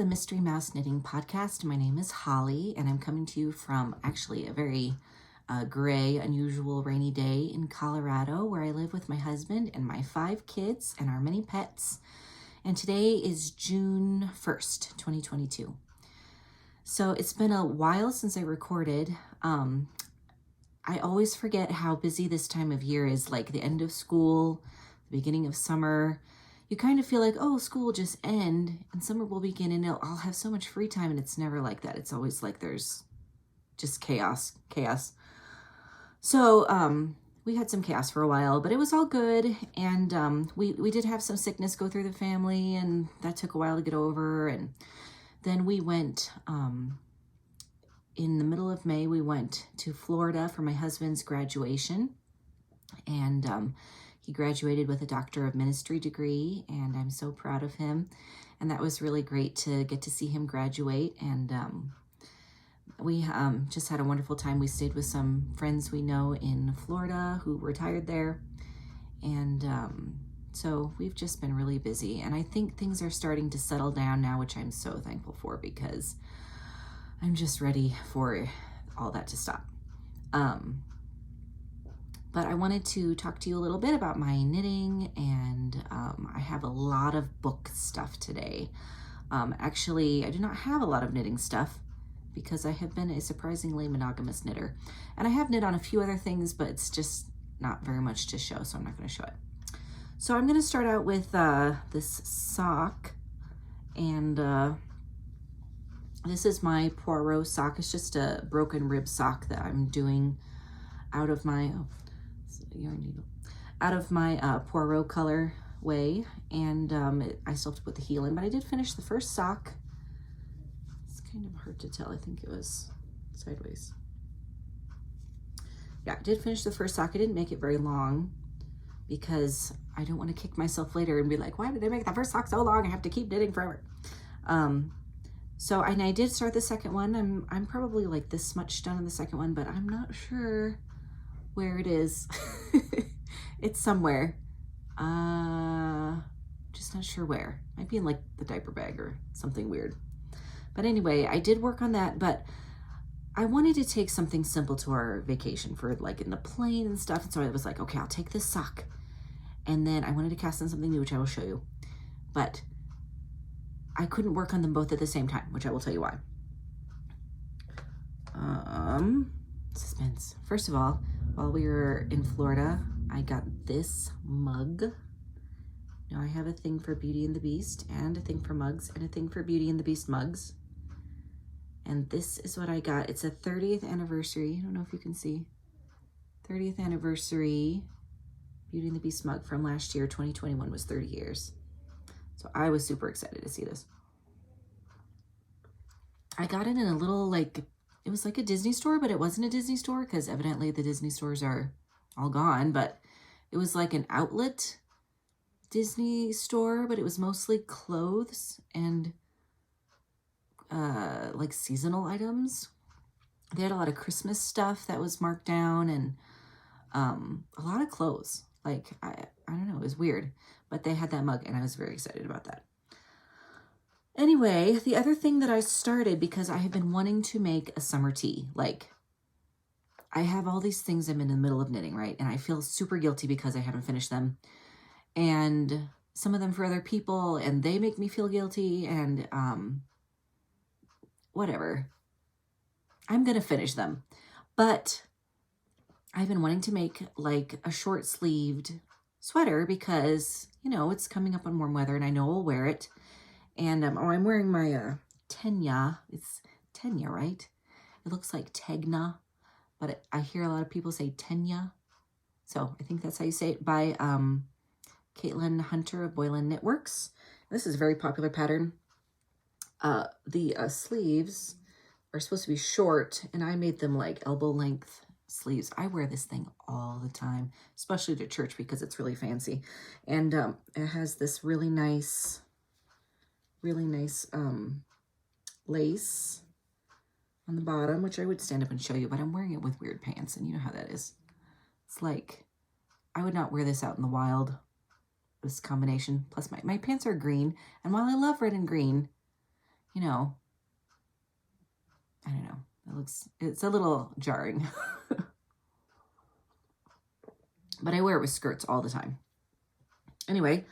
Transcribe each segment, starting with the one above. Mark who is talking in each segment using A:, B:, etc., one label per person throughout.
A: the Mystery Mouse Knitting Podcast. My name is Holly, and I'm coming to you from actually a very gray, unusual, rainy day in Colorado, where I live with my husband and my 5 kids and our many pets. And today is June 1st, 2022. So it's been a while since I recorded. I always forget how busy this time of year is, like the end of school, the beginning of summer. You kind of feel like, oh, school will just end and summer will begin and I'll have so much free time, and it's never like that. It's always like there's just chaos. So we had some chaos for a while, but it was all good. And we did have some sickness go through the family, and that took a while to get over. And then we went, in the middle of May, we went to Florida for my husband's graduation. And he graduated with a Doctor of Ministry degree, and I'm so proud of him. And that was really great to get to see him graduate. And we just had a wonderful time. We stayed with some friends we know in Florida who retired there. And so we've just been really busy. And I think things are starting to settle down now, which I'm so thankful for, because I'm just ready for all that to stop. But I wanted to talk to you a little bit about my knitting, and I have a lot of book stuff today. Actually, I do not have a lot of knitting stuff because I have been a surprisingly monogamous knitter. And I have knit on a few other things, but it's just not very much to show, so I'm not going to show it. So I'm going to start out with this sock, and this is my Porro sock. It's just a broken rib sock that I'm doing out of my yarn needle, out of my Poirot color way, and I still have to put the heel in, but I did finish the first sock. It's kind of hard to tell. I think it was sideways. Yeah, I did finish the first sock. I didn't make it very long because I don't want to kick myself later and be like, why did I make the first sock so long? I have to keep knitting forever. So, and I did start the second one. I'm probably like this much done on the second one, but I'm not sure where it is. It's somewhere. Just not sure where. Might be in like the diaper bag or something weird. But anyway, I did work on that, but I wanted to take something simple to our vacation for like in the plane and stuff. And so I was like, okay, I'll take this sock. And then I wanted to cast on something new, which I will show you. But I couldn't work on them both at the same time, which I will tell you why. Suspense. First of all, while we were in Florida, I got this mug. Now I have a thing for Beauty and the Beast, and a thing for mugs, and a thing for Beauty and the Beast mugs. And this is what I got. It's a 30th anniversary. I don't know if you can see. 30th anniversary Beauty and the Beast mug from last year. 2021 was 30 years. So I was super excited to see this. I got it in a little, like, it was like a Disney store, but it wasn't a Disney store because evidently the Disney stores are all gone. But it was like an outlet Disney store, but it was mostly clothes and like seasonal items. They had a lot of Christmas stuff that was marked down, and a lot of clothes. Like, I don't know, it was weird. But they had that mug, and I was very excited about that. Anyway, the other thing that I started, because I have been wanting to make a summer tea. Like, I have all these things I'm in the middle of knitting, right? And I feel super guilty because I haven't finished them. And some of them for other people, and they make me feel guilty, and whatever. I'm going to finish them. But I've been wanting to make like a short-sleeved sweater because, you know, it's coming up on warm weather and I know I'll wear it. And I'm wearing my Tenya. It's Tenya, right? It looks like Tegna, but I hear a lot of people say Tenya. So I think that's how you say it, by Caitlin Hunter of Boylan Knitworks. This is a very popular pattern. The sleeves are supposed to be short, and I made them like elbow length sleeves. I wear this thing all the time, especially to church because it's really fancy. And it has this really nice lace on the bottom, which I would stand up and show you, but I'm wearing it with weird pants, and you know how that is. It's like, I would not wear this out in the wild, this combination. Plus my pants are green, and while I love red and green, you know, I don't know. It's a little jarring. But I wear it with skirts all the time. Anyway,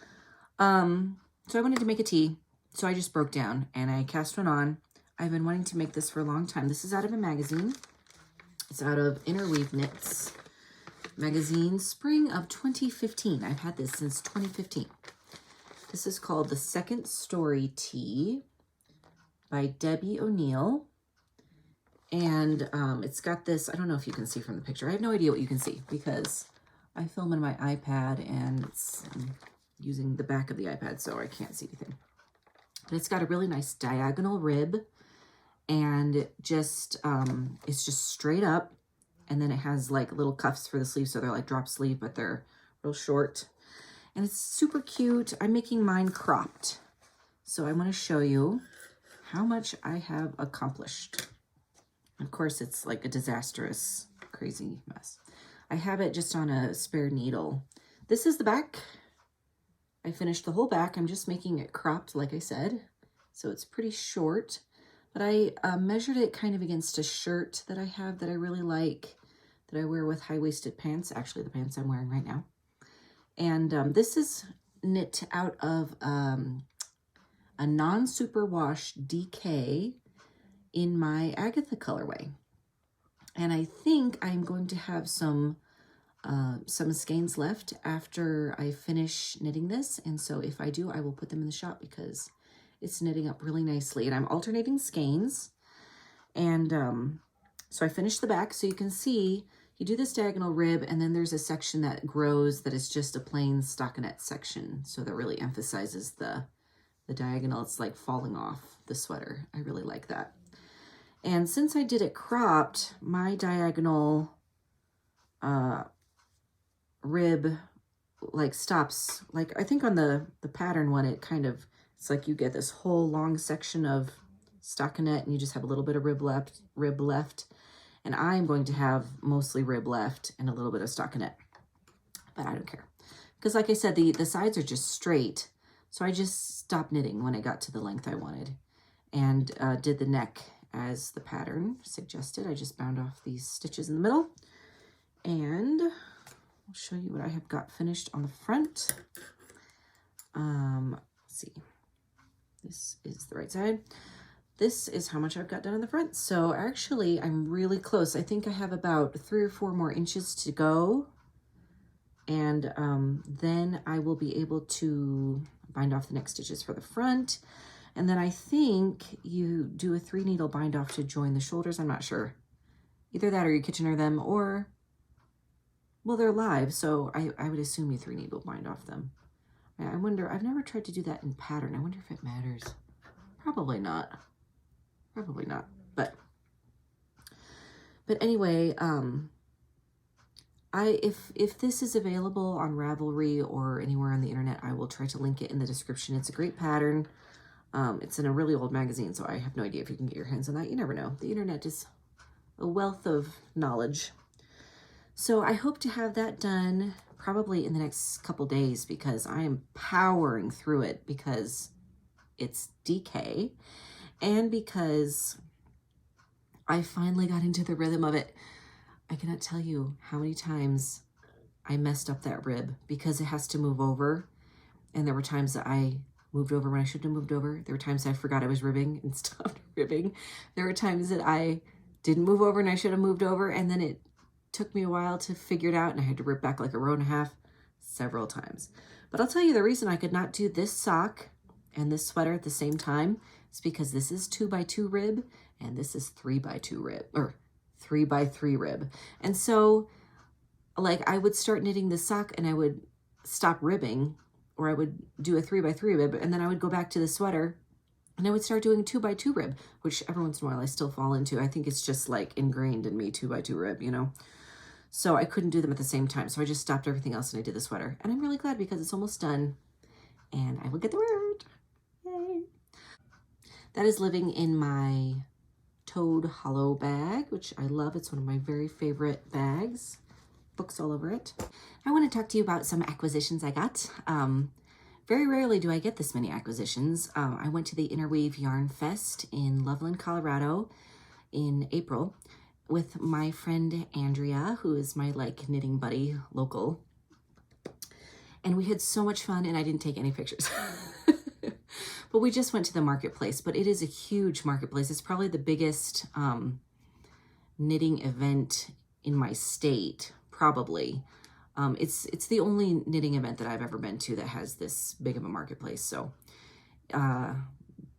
A: so I wanted to make a tee. So I just broke down and I cast one on. I've been wanting to make this for a long time. This is out of a magazine. It's out of Interweave Knits magazine, spring of 2015. I've had this since 2015. This is called The Second Story Tee by Debbie O'Neill. And it's got this, I don't know if you can see from the picture. I have no idea what you can see because I film on my iPad and I'm using the back of the iPad, so I can't see anything. But it's got a really nice diagonal rib, and just it's just straight up, and then it has like little cuffs for the sleeves, so they're like drop sleeve, but they're real short. And it's super cute. I'm making mine cropped, so I want to show you how much I have accomplished. Of course, it's like a disastrous, crazy mess. I have it just on a spare needle. This is the back. I finished the whole back. I'm just making it cropped, like I said. So it's pretty short. But I measured it kind of against a shirt that I have that I really like, that I wear with high-waisted pants. Actually, the pants I'm wearing right now. And this is knit out of a non-superwash DK in my Agatha colorway. And I think I'm going to have some skeins left after I finish knitting this. And so if I do, I will put them in the shop because it's knitting up really nicely. And I'm alternating skeins. And so I finished the back. So you can see, you do this diagonal rib, and then there's a section that grows that is just a plain stockinette section. So that really emphasizes the diagonal. It's like falling off the sweater. I really like that. And since I did it cropped, my diagonal rib like stops, like I think on the pattern one, it kind of, it's like you get this whole long section of stockinette and you just have a little bit of rib left. And I'm going to have mostly rib left and a little bit of stockinette, but I don't care. Because like I said, the sides are just straight. So I just stopped knitting when I got to the length I wanted and did the neck as the pattern suggested. I just bound off these stitches in the middle, and I'll show you what I have got finished on the front. Let's see, this is the right side. This is how much I've got done on the front. So actually I'm really close. I think I have about 3 or 4 more inches to go, and then I will be able to bind off the neck stitches for the front. And then I think you do a 3 needle bind off to join the shoulders. I'm not sure. Either that or you Kitchener them, or, well, they're live, so I would assume you 3 needle bind off them. I wonder, I've never tried to do that in pattern. I wonder if it matters. Probably not. Probably not. But anyway, if this is available on Ravelry or anywhere on the internet, I will try to link it in the description. It's a great pattern. It's in a really old magazine, so I have no idea if you can get your hands on that. You never know. The internet is a wealth of knowledge. So I hope to have that done probably in the next couple days, because I am powering through it because it's DK and because I finally got into the rhythm of it. I cannot tell you how many times I messed up that rib because it has to move over. And there were times that I moved over when I shouldn't have moved over. There were times I forgot I was ribbing and stopped ribbing. There were times that I didn't move over and I should have moved over, and then it took me a while to figure it out, and I had to rib back like a row and a half several times. But I'll tell you, the reason I could not do this sock and this sweater at the same time is because this is 2x2 rib and this is 3x2 rib, or 3x3 rib. And so like I would start knitting the sock and I would stop ribbing, or I would do a 3x3 rib, and then I would go back to the sweater and I would start doing a 2x2 rib, which every once in a while I still fall into. I think it's just like ingrained in me, 2x2 rib, you know? So I couldn't do them at the same time. So I just stopped everything else and I did the sweater. And I'm really glad because it's almost done and I will get the word. Yay. That is living in my Toad Hollow bag, which I love. It's one of my very favorite bags. Books all over it. I want to talk to you about some acquisitions I got. Very rarely do I get this many acquisitions. I went to the Interweave Yarn Fest in Loveland, Colorado in April with my friend Andrea, who is my like knitting buddy local. And we had so much fun, and I didn't take any pictures. But we just went to the marketplace, but it is a huge marketplace. It's probably the biggest knitting event in my state, probably. It's the only knitting event that I've ever been to that has this big of a marketplace. So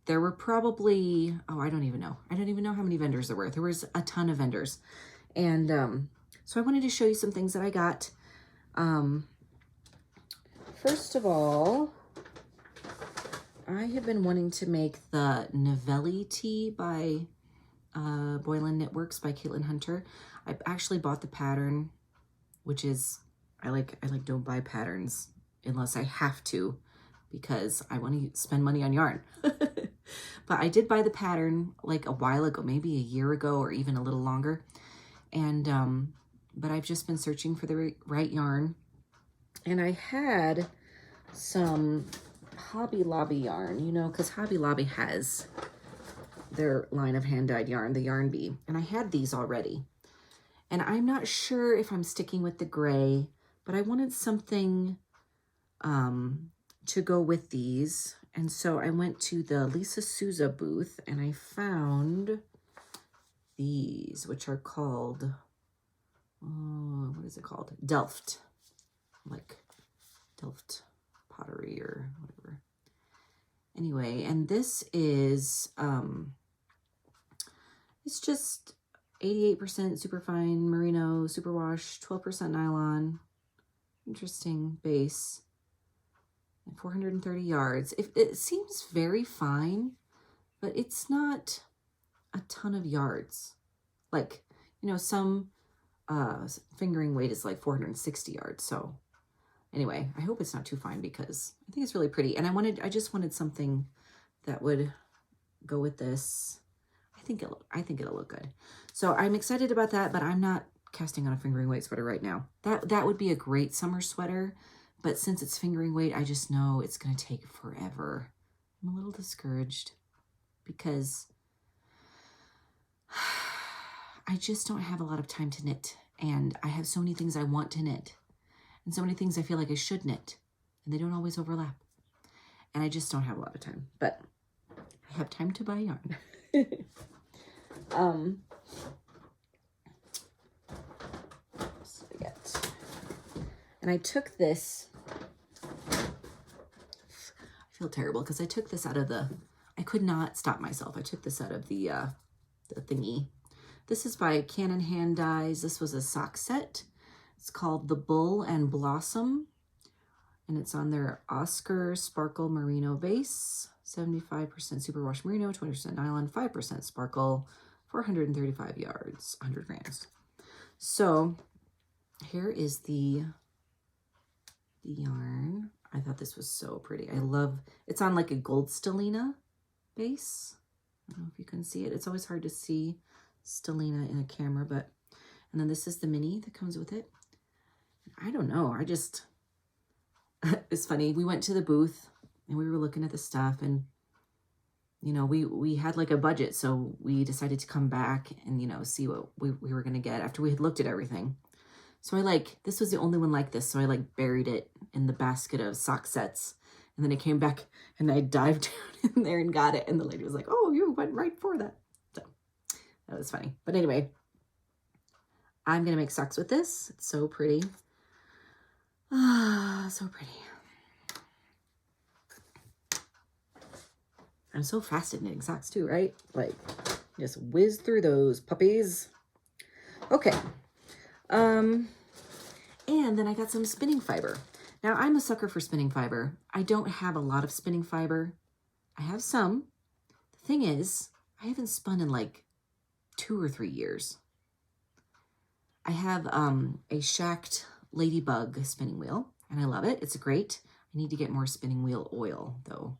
A: there were probably, oh, I don't even know. I don't even know how many vendors there were. There was a ton of vendors. And so I wanted to show you some things that I got. First of all, I have been wanting to make the Novelli tee by Boylan Knitworks by Caitlin Hunter. I actually bought the pattern, which is, I don't buy patterns unless I have to, because I want to spend money on yarn. But I did buy the pattern like a while ago, maybe a year ago or even a little longer. And, but I've just been searching for the right yarn. And I had some Hobby Lobby yarn, you know, because Hobby Lobby has their line of hand-dyed yarn, the Yarn Bee. And I had these already. And I'm not sure if I'm sticking with the gray, but I wanted something to go with these. And so I went to the Lisa Souza booth and I found these, which are called, what is it called? Delft. Like Delft pottery or whatever. Anyway, and this is, it's just 88% superfine merino superwash, 12% nylon. Interesting base. And 430 yards. It seems very fine, but it's not a ton of yards. Like, you know, some fingering weight is like 460 yards. So anyway, I hope it's not too fine because I think it's really pretty. And I just wanted something that would go with this. I think it'll look good. So I'm excited about that, but I'm not casting on a fingering weight sweater right now. That would be a great summer sweater, but since it's fingering weight, I just know it's going to take forever. I'm a little discouraged because I just don't have a lot of time to knit, and I have so many things I want to knit and so many things I feel like I should knit, and they don't always overlap. And I just don't have a lot of time, but I have time to buy yarn. So we got, and I took this, I feel terrible because I took this out of I could not stop myself. I took this out of the thingy. This is by Canon Hand Dyes. This was a sock set. It's called The Bull and Blossom, and it's on their Oscar Sparkle Merino base. 75% superwash merino, 20% nylon, 5% sparkle, 435 yards, 100 grams. So here is the yarn. I thought this was so pretty. I love, it's on like a gold stellina base. I don't know if you can see it. It's always hard to see stellina in a camera, but, and then this is the mini that comes with it. I don't know. I just, it's funny. We went to the booth and we were looking at the stuff, and, you know, we had like a budget. So we decided to come back and, you know, see what we were going to get after we had looked at everything. So this was the only one like this. So I like buried it in the basket of sock sets. And then I came back and I dived down in there and got it. And the lady was like, oh, you went right for that. So that was funny. But anyway, I'm going to make socks with this. It's so pretty. Ah, so pretty. I'm so fast at knitting socks too, right? Like, just whiz through those puppies. Okay. And then I got some spinning fiber. Now, I'm a sucker for spinning fiber. I don't have a lot of spinning fiber. I have some. The thing is, I haven't spun in like 2 or 3 years. I have a Shacked Ladybug spinning wheel, and I love it. It's great. I need to get more spinning wheel oil, though.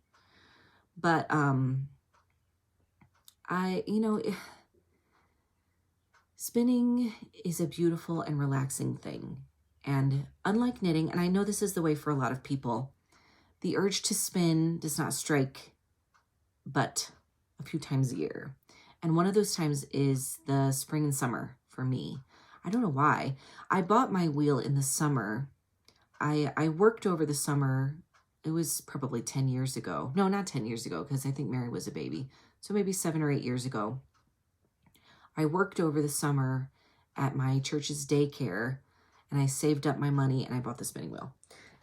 A: But, spinning is a beautiful and relaxing thing. And unlike knitting, and I know this is the way for a lot of people, The urge to spin does not strike but a few times a year. And one of those times is the spring and summer for me. I don't know why. I bought my wheel in the summer. I worked over the summer. It was probably 10 years ago. No, not 10 years ago, because I think Mary was a baby. So maybe 7 or 8 years ago. I worked over the summer at my church's daycare, and I saved up my money, and I bought the spinning wheel.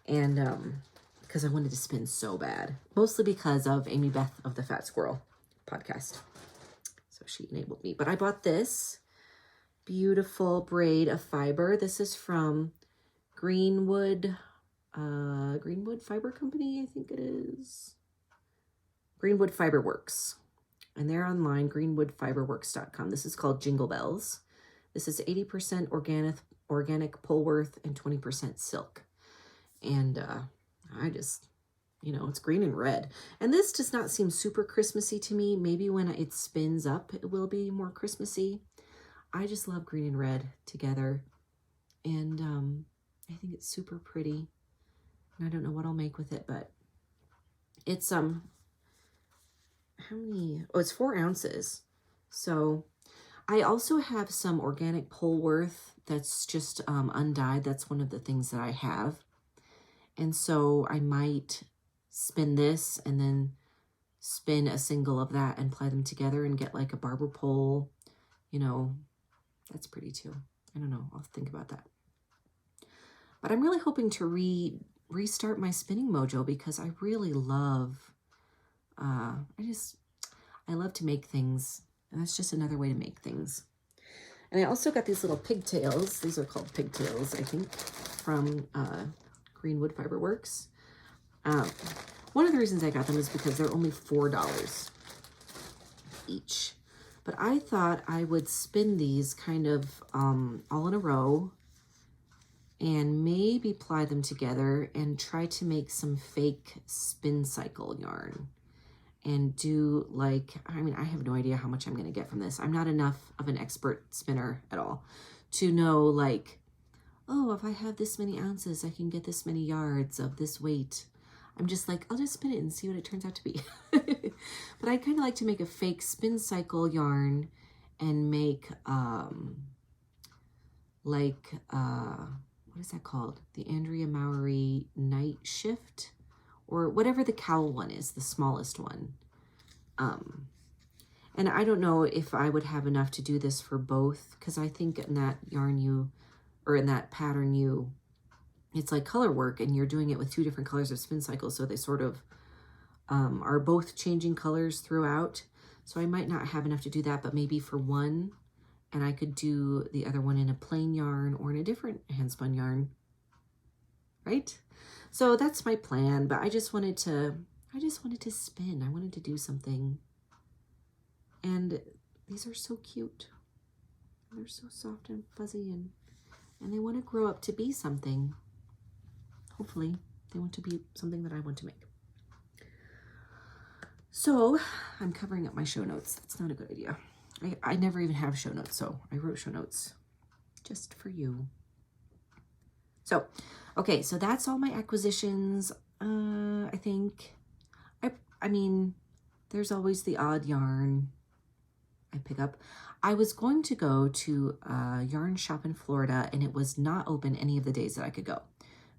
A: And because I wanted to spin so bad. Mostly because of Amy Beth of the Fat Squirrel podcast. So she enabled me. But I bought this beautiful braid of fiber. This is from Greenwood Fiber Company, I think it is. Greenwood Fiber Works. And they're online, greenwoodfiberworks.com. This is called Jingle Bells. This is 80% organic Polworth and 20% silk. And I just, it's green and red. And this does not seem super Christmassy to me. Maybe when it spins up, it will be more Christmassy. I just love green and red together. And I think it's super pretty. And I don't know what I'll make with it, but it's, how many? Oh, it's 4 ounces. So I also have some organic Polworth that's just undyed. That's one of the things that I have. And so I might spin this and then spin a single of that and ply them together and get like a barber pole. That's pretty too. I don't know. I'll think about that. But I'm really hoping to restart my spinning mojo because I really love, I love to make things. And that's just another way to make things. And I also got these little pigtails. These are called pigtails, I think, from Greenwood Fiber Works. One of the reasons I got them is because they're only $4 each. But I thought I would spin these kind of all in a row and maybe ply them together and try to make some fake spin cycle yarn. And do I have no idea how much I'm going to get from this. I'm not enough of an expert spinner at all to know oh, if I have this many ounces, I can get this many yards of this weight. I'm just I'll just spin it and see what it turns out to be. But I kind of like to make a fake spin cycle yarn and make, what is that called? The Andrea Mowry Night Shift, or whatever the cowl one is, the smallest one. And I don't know if I would have enough to do this for both, because I think in that yarn in that pattern it's like color work, and you're doing it with 2 different colors of spin cycles, so they sort of are both changing colors throughout. So I might not have enough to do that, but maybe for one, and I could do the other one in a plain yarn or in a different handspun yarn, right? So that's my plan, but I just wanted to spin. I wanted to do something. And these are so cute. They're so soft and fuzzy, and they want to grow up to be something. Hopefully, they want to be something that I want to make. So, I'm covering up my show notes. That's not a good idea. I never even have show notes, so I wrote show notes just for you. So, okay, so that's all my acquisitions. I think, I mean, there's always the odd yarn I pick up. I was going to go to a yarn shop in Florida, and it was not open any of the days that I could go.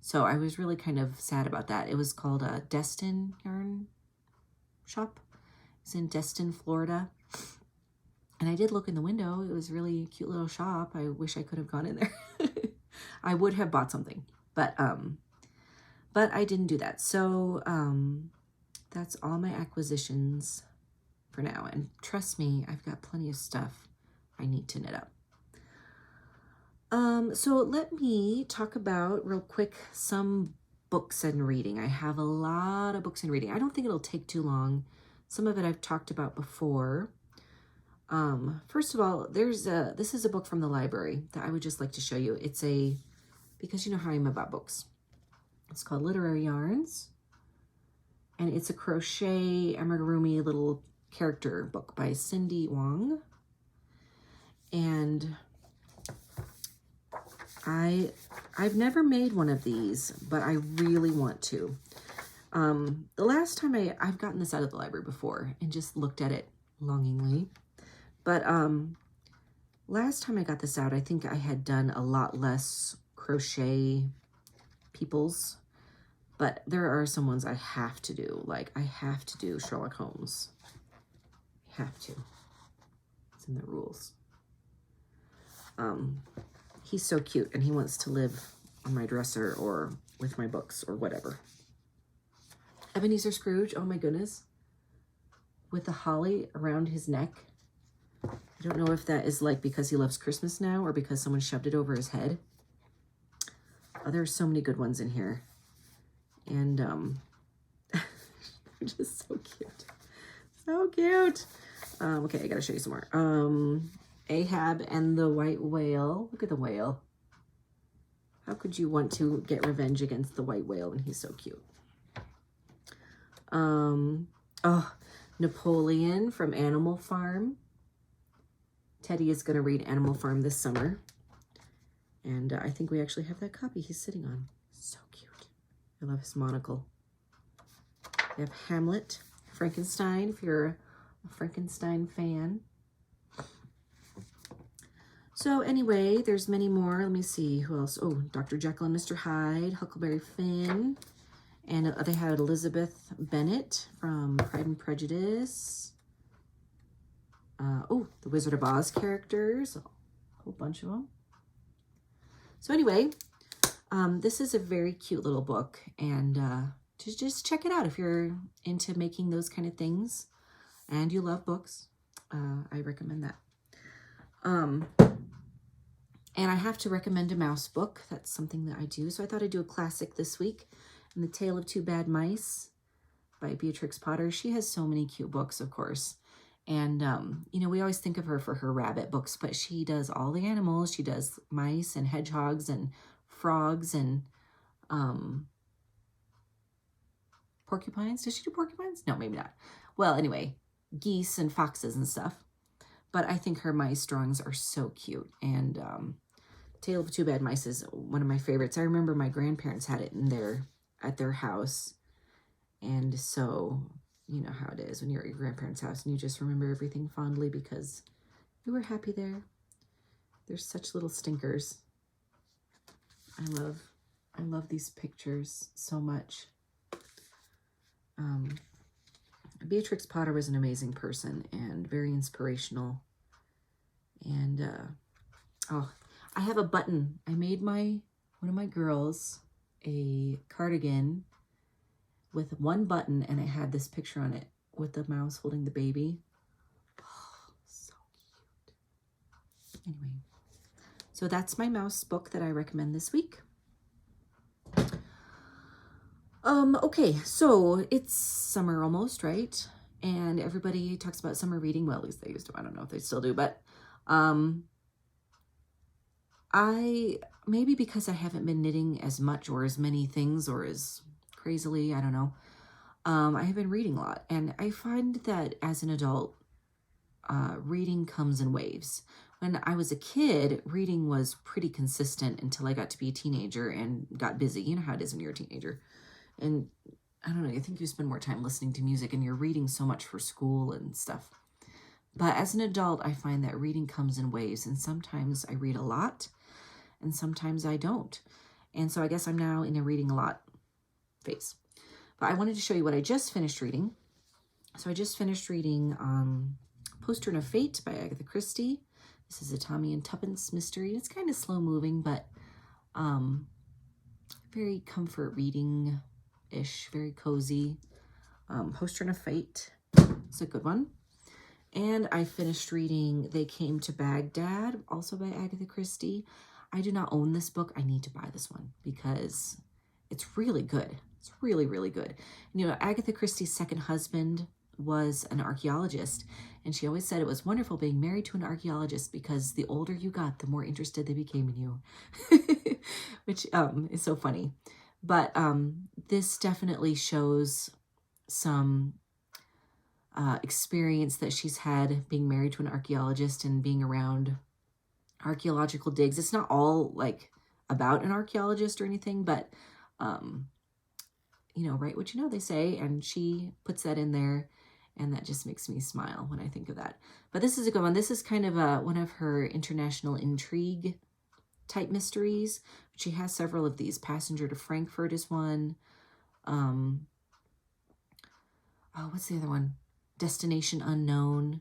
A: So I was really kind of sad about that. It was called a Destin Yarn Shop. It's in Destin, Florida. And I did look in the window. It was really a cute little shop. I wish I could have gone in there. I would have bought something, but I didn't do that. So that's all my acquisitions for now. And trust me, I've got plenty of stuff I need to knit up. So let me talk about real quick some books and reading. I have a lot of books and reading. I don't think it'll take too long. Some of it I've talked about before. First of all, this is a book from the library that I would just like to show you. Because you know how I'm about books. It's called Literary Yarns. And it's a crochet amigurumi little character book by Cindy Wong. And I've never made one of these, but I really want to. The last time I've gotten this out of the library before and just looked at it longingly. But last time I got this out, I think I had done a lot less crochet peoples. But there are some ones I have to do. Like, I have to do Sherlock Holmes. I have to. It's in the rules. He's so cute, and he wants to live on my dresser or with my books or whatever. Ebenezer Scrooge, oh my goodness. With the holly around his neck. I don't know if that is like because he loves Christmas now or because someone shoved it over his head. Oh, there's so many good ones in here. And they're just so cute. So cute. Okay, I gotta show you some more. Ahab and the White Whale. Look at the whale. How could you want to get revenge against the white whale when he's so cute? Oh, Napoleon from Animal Farm. Teddy is going to read Animal Farm this summer. And I think we actually have that copy he's sitting on. So cute. I love his monocle. We have Hamlet, Frankenstein, if you're a Frankenstein fan. So anyway, there's many more. Let me see who else. Oh, Dr. Jekyll and Mr. Hyde, Huckleberry Finn. And they had Elizabeth Bennet from Pride and Prejudice. Oh, the Wizard of Oz characters. A whole bunch of them. So anyway, this is a very cute little book. And just check it out if you're into making those kind of things. And you love books. I recommend that. And I have to recommend a mouse book. That's something that I do. So I thought I'd do a classic this week. And The Tale of Two Bad Mice by Beatrix Potter. She has so many cute books, of course. And, you know, we always think of her for her rabbit books, but she does all the animals. She does mice and hedgehogs and frogs and porcupines. Does she do porcupines? No, maybe not. Well, anyway, geese and foxes and stuff. But I think her mice drawings are so cute. And Tale of Two Bad Mice is one of my favorites. I remember my grandparents had it in at their house. And so, you know how it is when you're at your grandparents' house and you just remember everything fondly because you were happy there. They're such little stinkers. I love these pictures so much. Beatrix Potter was an amazing person and very inspirational. And, oh, I have a button. I made one of my girls a cardigan with one button, and it had this picture on it with the mouse holding the baby. Oh, so cute. Anyway, so that's my mouse book that I recommend this week. Okay, so it's summer almost, right? And everybody talks about summer reading. Well, at least they used to. I don't know if they still do, but maybe because I haven't been knitting as much or as many things or as crazily, I don't know. I have been reading a lot, and I find that as an adult, reading comes in waves. When I was a kid, reading was pretty consistent until I got to be a teenager and got busy. You know how it is when you're a teenager. And I don't know, I think you spend more time listening to music and you're reading so much for school and stuff. But as an adult, I find that reading comes in waves, and sometimes I read a lot and sometimes I don't. And so I guess I'm now in a reading a lot phase. But I wanted to show you what I just finished reading. So I just finished reading Postern of Fate by Agatha Christie. This is a Tommy and Tuppence mystery. It's kind of slow moving, but very comfort reading-ish, very cozy. Postern of Fate. It's a good one. And I finished reading They Came to Baghdad, also by Agatha Christie. I do not own this book. I need to buy this one because it's really good. It's really, really good. And, you know, Agatha Christie's second husband was an archaeologist, and she always said it was wonderful being married to an archaeologist because the older you got, the more interested they became in you, which is so funny. But this definitely shows some experience that she's had being married to an archaeologist and being around archaeological digs. It's not all like about an archaeologist or anything, but write what you know, they say, and she puts that in there, and that just makes me smile when I think of that. But this is a good one. This is kind of one of her international intrigue type mysteries. She has several of these. Passenger to Frankfurt is one. What's the other one? Destination Unknown.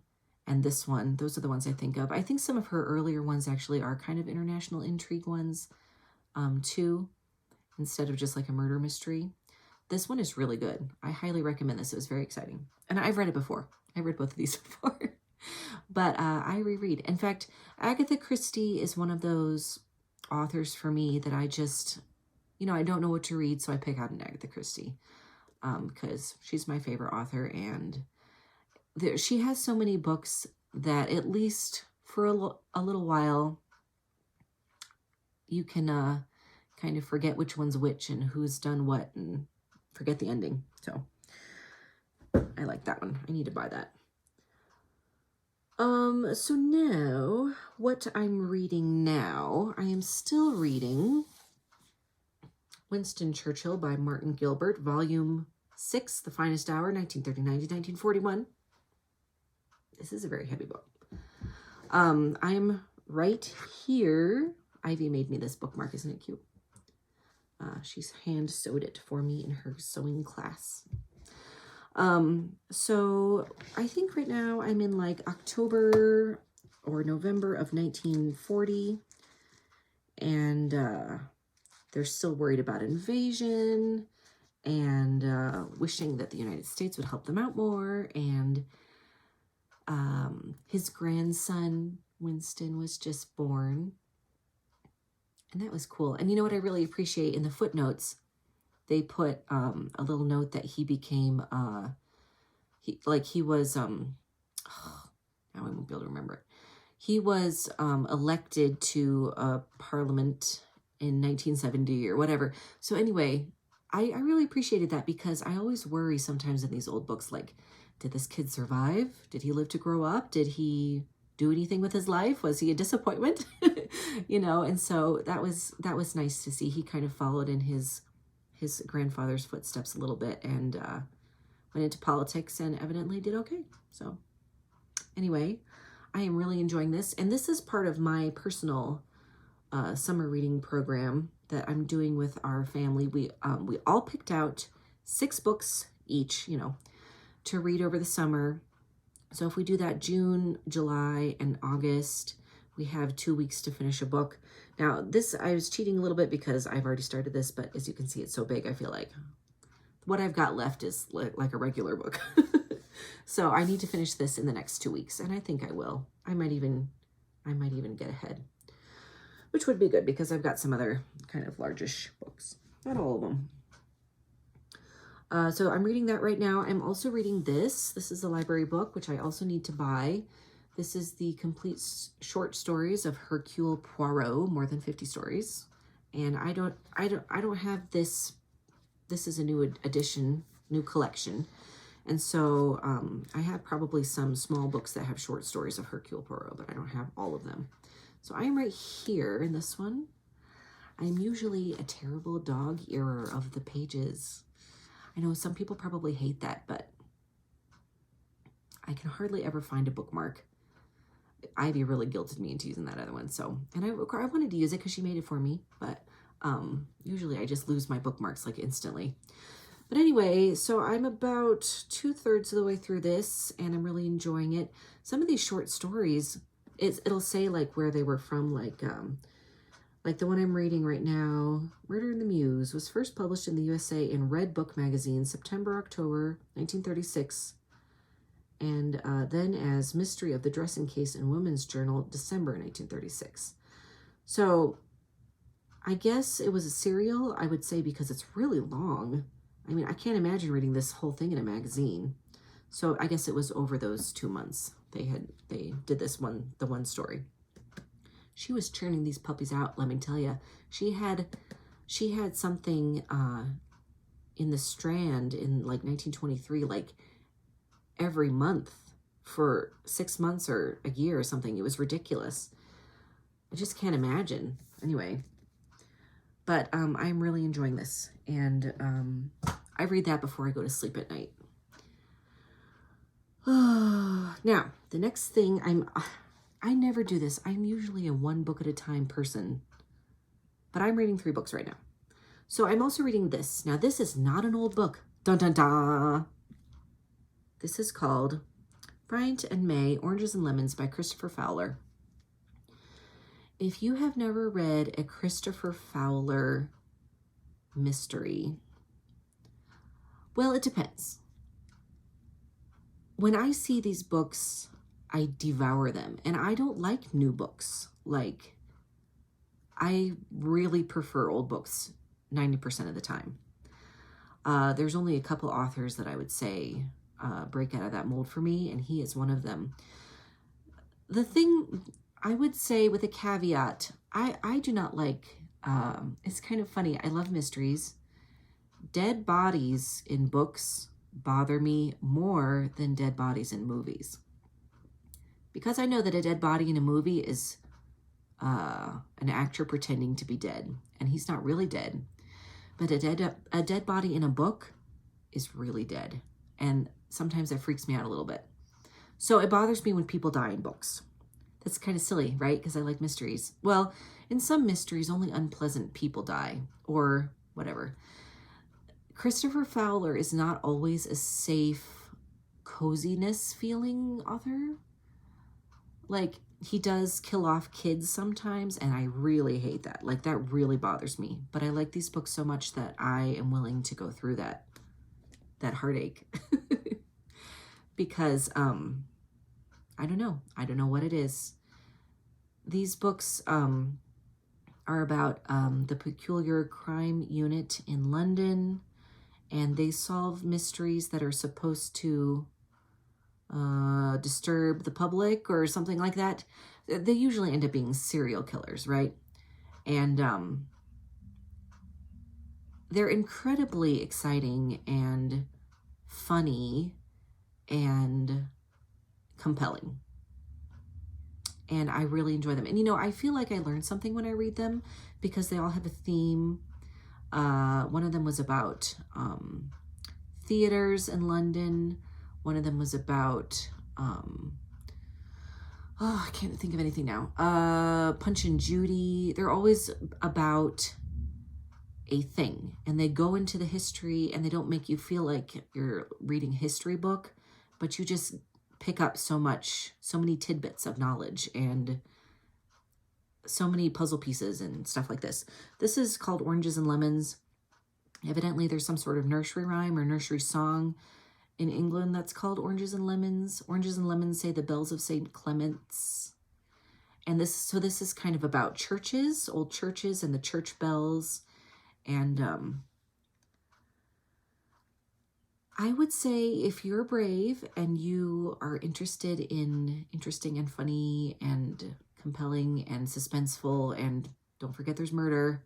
A: And this one. Those are the ones I think of. I think some of her earlier ones actually are kind of international intrigue ones too, instead of just like a murder mystery. This one is really good. I highly recommend this. It was very exciting. And I've read it before. I read both of these before. But I reread. In fact, Agatha Christie is one of those authors for me that I just, I don't know what to read, so I pick out an Agatha Christie because she's my favorite author. And she has so many books that at least for a little while, you can kind of forget which one's which and who's done what and forget the ending. So I like that one. I need to buy that. So now what I'm reading now, I am still reading Winston Churchill by Martin Gilbert, Volume 6, The Finest Hour, 1939 to 1941. This is a very heavy book. I'm right here. Ivy made me this bookmark. Isn't it cute? She's hand sewed it for me in her sewing class. So I think right now I'm in like October or November of 1940, and they're still worried about invasion and wishing that the United States would help them out more. And his grandson, Winston, was just born. And that was cool. And you know what I really appreciate in the footnotes? They put a little note that he became, he was, now I won't be able to remember it. He was elected to Parliament in 1970 or whatever. So anyway, I really appreciated that because I always worry sometimes in these old books, like, did this kid survive? Did he live to grow up? Did he do anything with his life? Was he a disappointment? And so that was nice to see. He kind of followed in his grandfather's footsteps a little bit and went into politics and evidently did okay. So anyway, I am really enjoying this. And this is part of my personal summer reading program that I'm doing with our family. We all picked out 6 books each, to read over the summer. So if we do that June, July, and August, we have 2 weeks to finish a book. Now, this, I was cheating a little bit because I've already started this, but as you can see, it's so big, I feel like what I've got left is like a regular book. So I need to finish this in the next 2 weeks, and I think I will. I might even get ahead, which would be good because I've got some other kind of largish books. Not all of them. So I'm reading that right now. I'm also reading this. This is a library book, which I also need to buy. This is the complete short stories of Hercule Poirot, more than 50 stories. And I don't have this. This is a new edition, new collection. And so I have probably some small books that have short stories of Hercule Poirot, but I don't have all of them. So I'm right here in this one. I'm usually a terrible dog-earer of the pages. I know some people probably hate that, but I can hardly ever find a bookmark. Ivy really guilted me into using that other one. So, and I wanted to use it because she made it for me, but usually I just lose my bookmarks like instantly. But anyway, so I'm about 2/3 of the way through this, and I'm really enjoying it. Some of these short stories, it'll say like where they were from, like the one I'm reading right now, Murder in the Mews, was first published in the USA in Red Book magazine, September, October, 1936. And then as Mystery of the Dressing Case in Women's Journal, December 1936. So I guess it was a serial, I would say, because it's really long. I mean, I can't imagine reading this whole thing in a magazine. So I guess it was over those 2 months. They did the one story. She was churning these puppies out, let me tell you. She had something in the Strand in like 1923, like every month for 6 months or a year or something. It was ridiculous. I just can't imagine. Anyway, but I'm really enjoying this, and I read that before I go to sleep at night. Now, the next thing I never do this. I'm usually a one book at a time person, but I'm reading 3 books right now. So I'm also reading this. Now, this is not an old book. Dun, dun, dun. This is called Bryan and May, Oranges and Lemons by Christopher Fowler. If you have never read a Christopher Fowler mystery, well, it depends. When I see these books, I devour them. And I don't like new books. Like, I really prefer old books 90% of the time. There's only a couple authors that I would say break out of that mold for me, and he is one of them. The thing I would say with a caveat, I do not like, it's kind of funny, I love mysteries. Dead bodies in books bother me more than dead bodies in movies. Because I know that a dead body in a movie is an actor pretending to be dead, and he's not really dead. But a dead body in a book is really dead, and sometimes that freaks me out a little bit. So it bothers me when people die in books. That's kind of silly, right? Because I like mysteries. Well, in some mysteries, only unpleasant people die, or whatever. Christopher Fowler is not always a safe, coziness feeling author. Like, he does kill off kids sometimes, and I really hate that. Like, that really bothers me. But I like these books so much that I am willing to go through that heartache. Because, I don't know. I don't know what it is. These books are about the peculiar crime unit in London, and they solve mysteries that are supposed to disturb the public or something like that. They usually end up being serial killers, right? And they're incredibly exciting and funny and compelling. And I really enjoy them. And, you know, I feel like I learned something when I read them because they all have a theme. One of them was about theaters in London. One of them was about, I can't think of anything now. Punch and Judy. They're always about a thing. And they go into the history, and they don't make you feel like you're reading a history book, but you just pick up so many tidbits of knowledge and so many puzzle pieces and stuff like this. This is called Oranges and Lemons. Evidently, there's some sort of nursery rhyme or nursery song in England that's called Oranges and Lemons. Oranges and lemons say the bells of St. Clement's. And this is kind of about churches, old churches, and the church bells. And I would say if you're brave and you are interested in interesting and funny and compelling and suspenseful, and don't forget there's murder,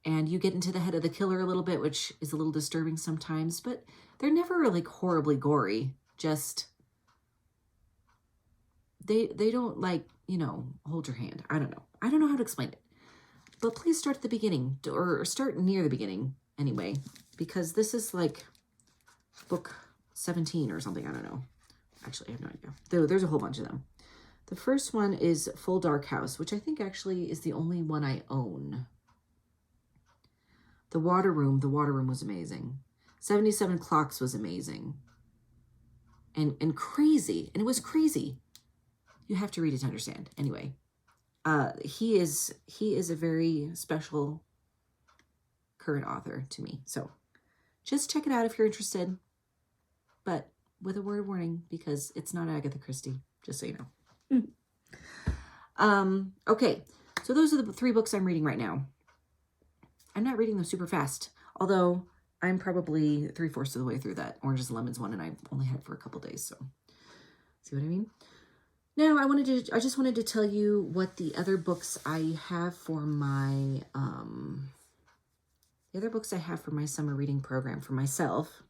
A: and you get into the head of the killer a little bit, which is a little disturbing sometimes, but they're never like horribly gory. Just, they don't like, you know, hold your hand. I don't know. I don't know how to explain it. But please start at the beginning, or start near the beginning anyway, because this is like book 17 or something. I don't know. Actually, I have no idea. There's a whole bunch of them. The first one is Full Dark House, which I think actually is the only one I own. The Water Room was amazing. 77 Clocks was amazing. And crazy. And it was crazy. You have to read it to understand. Anyway, he is a very special current author to me. So just check it out if you're interested. But with a word of warning, because it's not Agatha Christie, just so you know. Okay, so those are the 3 books I'm reading right now. I'm not reading them super fast, although I'm probably 3/4 of the way through that Oranges and Lemons one, and I've only had it for a couple days, so see what I mean? Now, I just wanted to tell you what the other books I have for my, summer reading program for myself.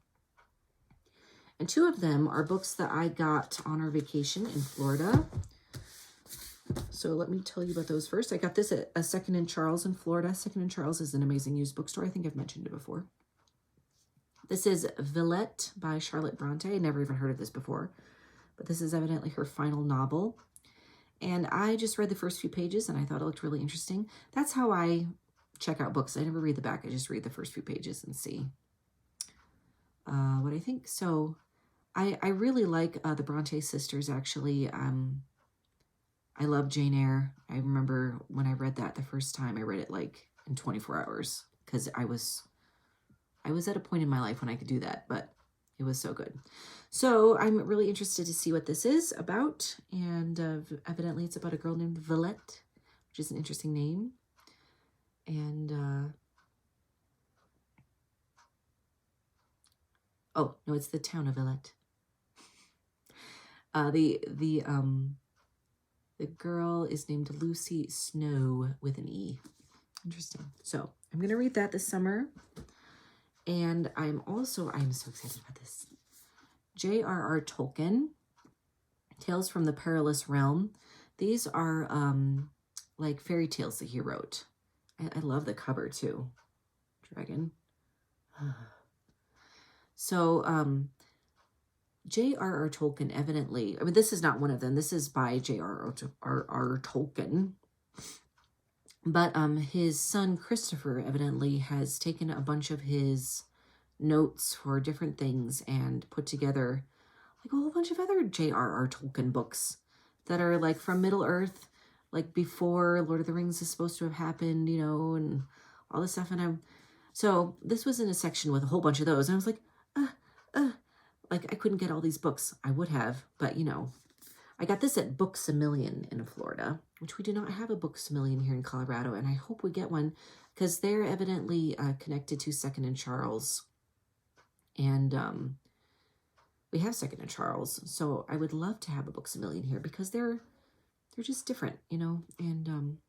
A: And 2 of them are books that I got on our vacation in Florida. So let me tell you about those first. I got this at a Second and Charles in Florida. Second and Charles is an amazing used bookstore. I think I've mentioned it before. This is Villette by Charlotte Bronte. I never even heard of this before, but this is evidently her final novel. And I just read the first few pages and I thought it looked really interesting. That's how I check out books. I never read the back. I just read the first few pages and see what I think. So I really like the Bronte sisters, actually. I love Jane Eyre. I remember when I read that the first time, I read it like in 24 hours because I was at a point in my life when I could do that, but it was so good. So I'm really interested to see what this is about. And evidently it's about a girl named Villette, which is an interesting name. And, oh, no, it's the town of Villette. The girl is named Lucy Snow with an E. Interesting. So I'm going to read that this summer. And I'm so excited about this. J.R.R. Tolkien, Tales from the Perilous Realm. These are like fairy tales that he wrote. I love the cover too. Dragon. So J.R.R. Tolkien evidently, I mean, this is not one of them. This is by J.R.R. Tolkien. But his son Christopher evidently has taken a bunch of his notes for different things and put together like a whole bunch of other J.R.R. Tolkien books that are like from Middle Earth, like before Lord of the Rings is supposed to have happened, you know, and all this stuff. And so this was in a section with a whole bunch of those. And I was like, like I couldn't get all these books. I would have, but you know, I got this at Books-A-Million in Florida, which we do not have a Books-A-Million here in Colorado. And I hope we get one because they're evidently connected to Second and Charles. And we have Second and Charles. So I would love to have a Books-A-Million here because they're just different, you know. And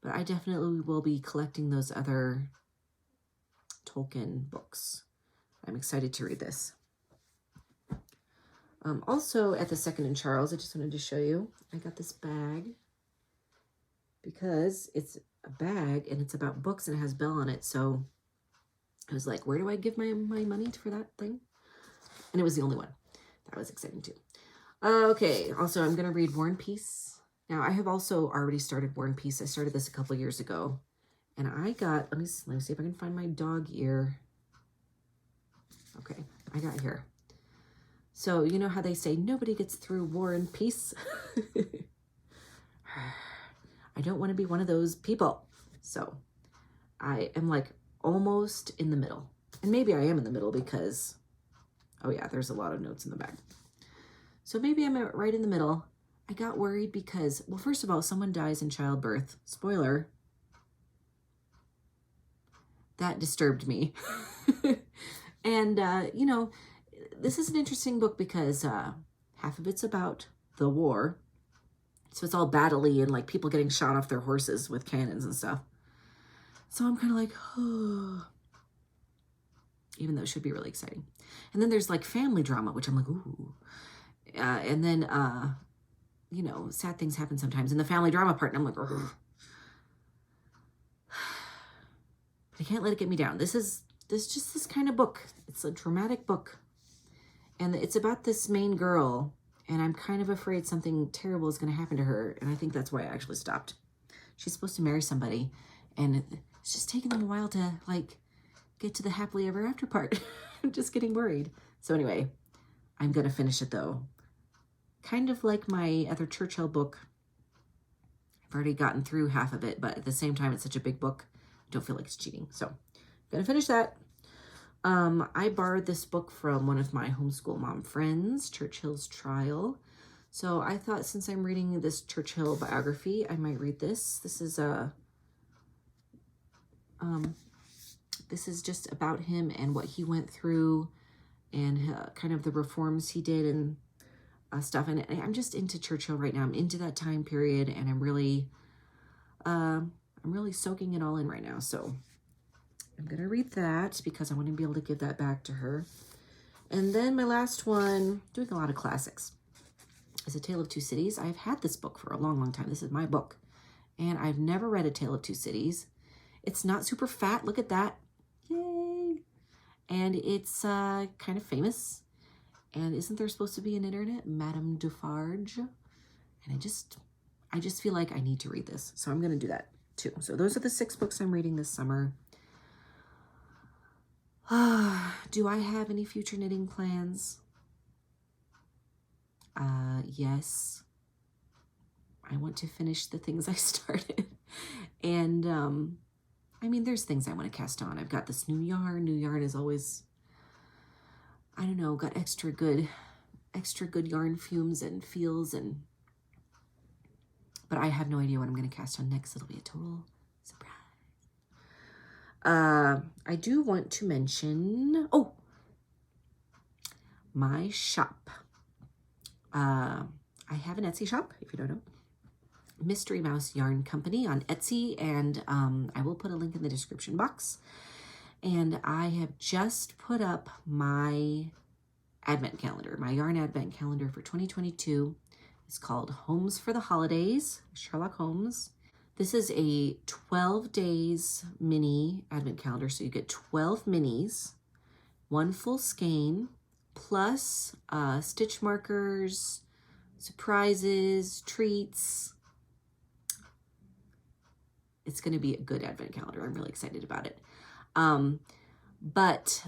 A: but I definitely will be collecting those other Tolkien books. I'm excited to read this. Also at the Second and Charles, I just wanted to show you, I got this bag because it's a bag and it's about books and it has Belle on it. So I was like, where do I give my money for that thing? And it was the only one. That was exciting too. Okay, also I'm going to read War and Peace. Now I have also already started War and Peace. I started this a couple years ago. And I got, let me see if I can find my dog ear. Okay, I got here. So, you know how they say nobody gets through War and Peace? I don't want to be one of those people. So, I am like almost in the middle. And maybe I am in the middle because, oh yeah, there's a lot of notes in the back. So maybe I'm right in the middle. I got worried because, well, first of all, someone dies in childbirth. Spoiler. That disturbed me. And, you know, this is an interesting book because half of it's about the war. So it's all battle-y and like people getting shot off their horses with cannons and stuff. So I'm kind of like, oh, even though it should be really exciting. And then there's like family drama, which I'm like, ooh. And then, you know, sad things happen sometimes in the family drama part. And I'm like, oh. But I can't let it get me down. This is just this kind of book. It's a dramatic book. And it's about this main girl, and I'm kind of afraid something terrible is going to happen to her, and I think that's why I actually stopped. She's supposed to marry somebody, and it's just taking them a while to, like, get to the happily ever after part. I'm just getting worried. So anyway, I'm going to finish it, though. Kind of like my other Churchill book. I've already gotten through half of it, but at the same time, it's such a big book, I don't feel like it's cheating. So I'm going to finish that. I borrowed this book from one of my homeschool mom friends, Churchills Trial. So I thought since I'm reading this Churchill biography, I might read this. This is just about him and what he went through and kind of the reforms he did and stuff. And I'm just into Churchill right now. I'm into that time period and I'm really soaking it all in right now. So I'm going to read that because I want to be able to give that back to her. And then my last one, doing a lot of classics, is A Tale of Two Cities. I've had this book for a long, long time. This is my book. And I've never read A Tale of Two Cities. It's not super fat. Look at that. Yay. and it's kind of famous. And isn't there supposed to be an internet? Madame Defarge. And I just feel like I need to read this. So I'm going to do that too. So those are the 6 books I'm reading this summer. Do I have any future knitting plans? Yes. I want to finish the things I started. And, I mean, there's things I want to cast on. I've got this new yarn. New yarn is always, I don't know, got extra good yarn fumes and feels, but I have no idea what I'm going to cast on next. It'll be a total surprise. I do want to mention, my shop. I have an Etsy shop, if you don't know. Mystery Mouse Yarn Company on Etsy, and I will put a link in the description box. And I have just put up my advent calendar, my yarn advent calendar for 2022. It's called Homes for the Holidays, Sherlock Holmes. This is a 12 days mini advent calendar, so you get 12 minis, 1 full skein, plus stitch markers, surprises, treats. It's going to be a good advent calendar. I'm really excited about it. But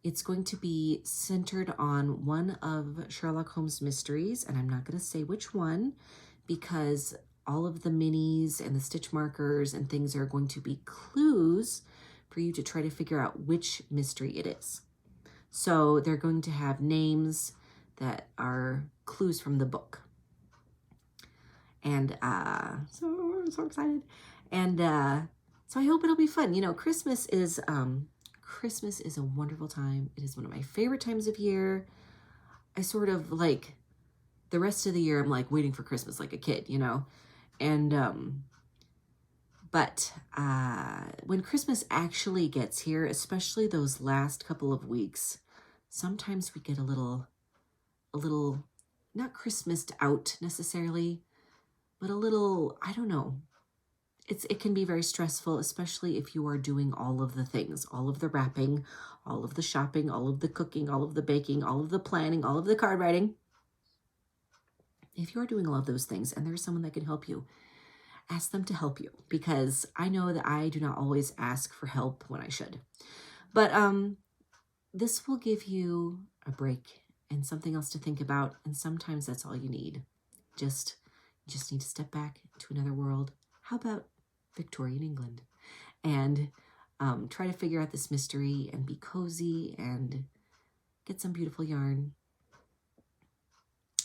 A: it's going to be centered on one of Sherlock Holmes' mysteries, and I'm not going to say which one because all of the minis and the stitch markers and things are going to be clues for you to try to figure out which mystery it is. So they're going to have names that are clues from the book. And so I'm so excited. And so I hope it'll be fun. You know, Christmas is a wonderful time. It is one of my favorite times of year. I sort of like the rest of the year, I'm like waiting for Christmas like a kid, you know? And, but when Christmas actually gets here, especially those last couple of weeks, sometimes we get a little, not Christmased out necessarily, but a little, I don't know. It can be very stressful, especially if you are doing all of the things, all of the wrapping, all of the shopping, all of the cooking, all of the baking, all of the planning, all of the card writing. If you're doing all of those things and there's someone that can help you, ask them to help you, because I know that I do not always ask for help when I should. But this will give you a break and something else to think about, and sometimes that's all you need. You just need to step back to another world. How about Victorian England? And try to figure out this mystery and be cozy and get some beautiful yarn.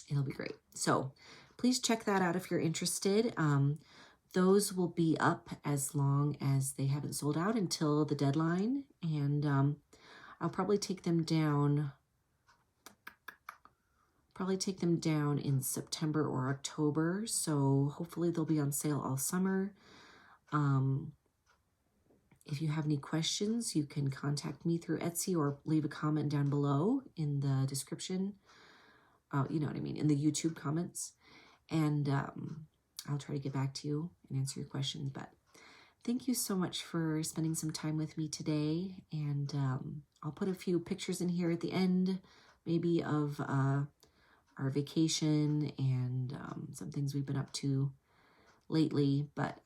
A: It'll be great. So please check that out if you're interested. Those will be up as long as they haven't sold out until the deadline. And I'll probably take them down in September or October. So hopefully they'll be on sale all summer. If you have any questions, you can contact me through Etsy or leave a comment down below in the description. You know what I mean, in the YouTube comments. And I'll try to get back to you and answer your questions. But thank you so much for spending some time with me today. And I'll put a few pictures in here at the end, maybe of our vacation and some things we've been up to lately. But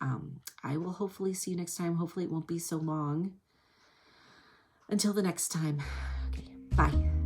A: I will hopefully see you next time. Hopefully it won't be so long. Until the next time. Okay, bye.